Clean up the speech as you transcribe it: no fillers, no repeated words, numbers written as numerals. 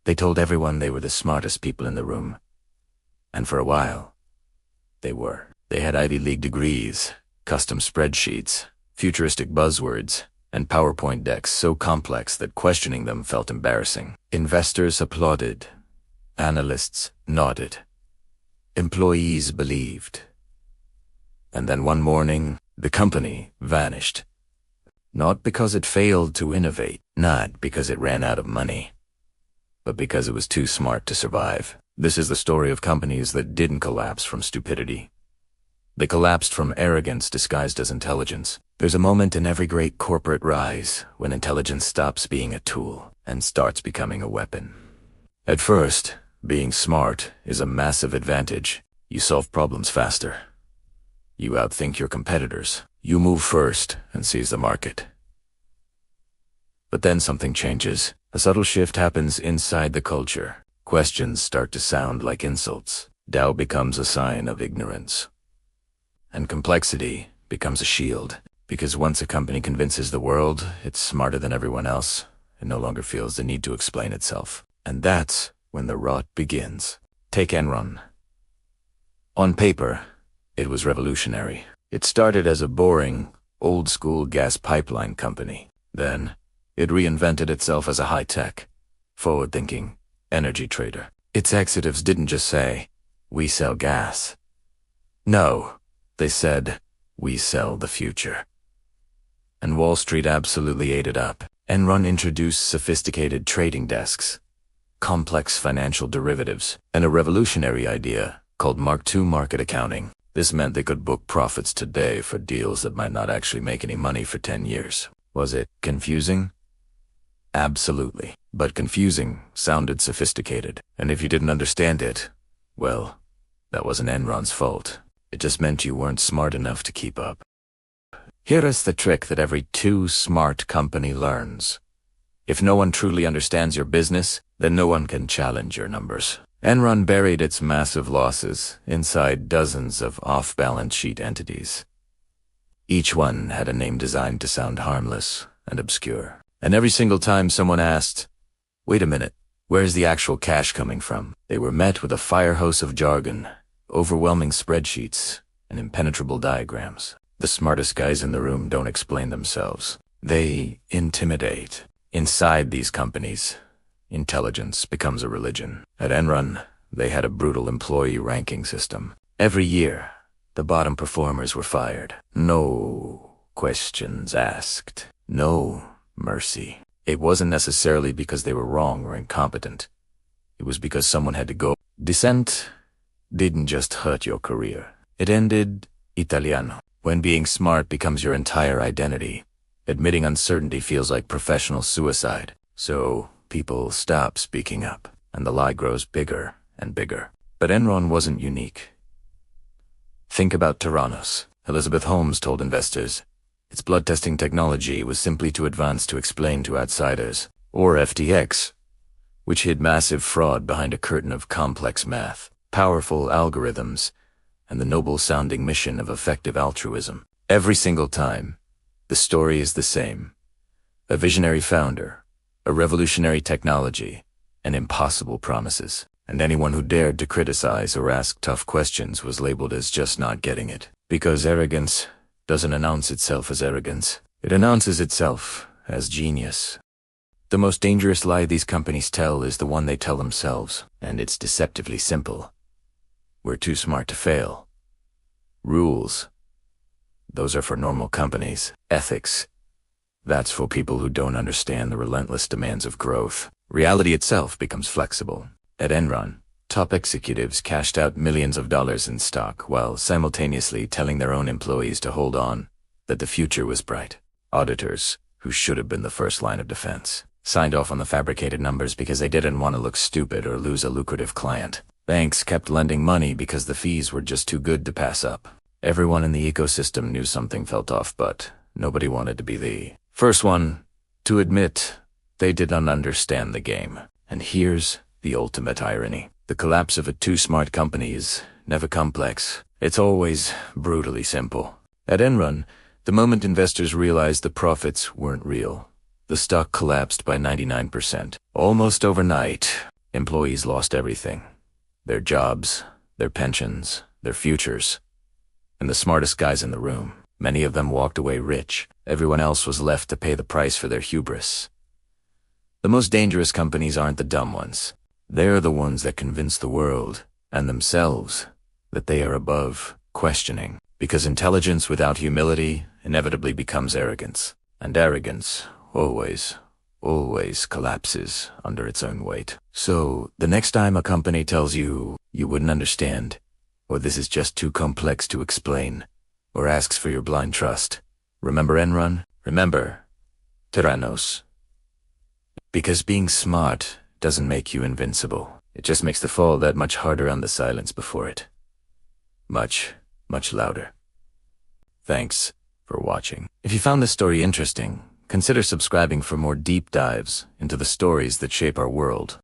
They told everyone they were the smartest people in the room. And for a while, they were. They had Ivy League degrees, custom spreadsheets, futuristic buzzwords, and PowerPoint decks so complex that questioning them felt embarrassing. Investors applauded. Analysts nodded. Employees believed. And then one morning, the company vanished. Not because it failed to innovate, not because it ran out of money, but because it was too smart to survive. This is the story of companies that didn't collapse from stupidity. They collapsed from arrogance disguised as intelligence. There's a moment in every great corporate rise when intelligence stops being a tool and starts becoming a weapon. At first, being smart is a massive advantage. You solve problems faster. You outthink your competitors. You move first and seize the market. But then something changes. A subtle shift happens inside the culture. Questions start to sound like insults. Doubt becomes a sign of ignorance. And complexity becomes a shield. Because once a company convinces the world it's smarter than everyone else, it no longer feels the need to explain itself. And that's when the rot begins. Take Enron. On paper, it was revolutionary. It started as a boring, old-school gas pipeline company. Then, it reinvented itself as a high-tech, forward-thinking energy trader. Its executives didn't just say, "We sell gas." No, they said, "We sell the future." And Wall Street absolutely ate it up. Enron introduced sophisticated trading desks, complex financial derivatives, and a revolutionary idea called Mark II market accounting. This meant they could book profits today for deals that might not actually make any money for 10 years. Was it confusing? Absolutely. But confusing sounded sophisticated. And if you didn't understand it, well, that wasn't Enron's fault. It just meant you weren't smart enough to keep up. Here is the trick that every too smart company learns. If no one truly understands your business, then no one can challenge your numbers. Enron buried its massive losses inside dozens of off-balance sheet entities. Each one had a name designed to sound harmless and obscure. And every single time someone asked, "Wait a minute, where's the actual cash coming from?" they were met with a fire hose of jargon, overwhelming spreadsheets, and impenetrable diagrams. The smartest guys in the room don't explain themselves. They intimidate. Inside these companies, intelligence becomes a religion. At Enron, they had a brutal employee ranking system. Every year, the bottom performers were fired. No questions asked. No mercy. It wasn't necessarily because they were wrong or incompetent. It was because someone had to go. Dissent didn't just hurt your career. It ended Italiano. When being smart becomes your entire identity, admitting uncertainty feels like professional suicide. So people stop speaking up, and the lie grows bigger and bigger. But Enron wasn't unique. Think about Tyrannos. Elizabeth Holmes told investors, its blood testing technology was simply too advanced to explain to outsiders. Or FTX, which hid massive fraud behind a curtain of complex math, powerful algorithms, and the noble-sounding mission of effective altruism. Every single time, the story is the same. A visionary founder, a revolutionary technology, and impossible promises. And anyone who dared to criticize or ask tough questions was labeled as just not getting it. Because arrogance doesn't announce itself as arrogance. It announces itself as genius. The most dangerous lie these companies tell is the one they tell themselves, and it's deceptively simple. We're too smart to fail. Rules, those are for normal companies. Ethics, that's for people who don't understand the relentless demands of growth. Reality itself becomes flexible. At Enron, top executives cashed out millions of dollars in stock while simultaneously telling their own employees to hold on, that the future was bright. Auditors, who should have been the first line of defense, signed off on the fabricated numbers because they didn't want to look stupid or lose a lucrative client. Banks kept lending money because the fees were just too good to pass up. Everyone in the ecosystem knew something felt off, but nobody wanted to be the first one to admit they didn't understand the game. And here's the ultimate irony. The collapse of a too smart company is never complex. It's always brutally simple. At Enron, the moment investors realized the profits weren't real, the stock collapsed by 99%. Almost overnight, Employees lost everything. Their jobs, their pensions, their futures. And the smartest guys in the room, many of them walked away rich. Everyone else was left to pay the price for their hubris. The most dangerous companies aren't the dumb ones. They're the ones that convince the world, and themselves, that they are above questioning. Because intelligence without humility inevitably becomes arrogance. And arrogance always collapses under its own weight. So, the next time a company tells you you wouldn't understand, or this is just too complex to explain, or asks for your blind trust, remember Enron? Remember Tyrannos. Because being smart doesn't make you invincible. It just makes the fall that much harder on the silence before it. Much louder. Thanks for watching. If you found this story interesting, consider subscribing for more deep dives into the stories that shape our world.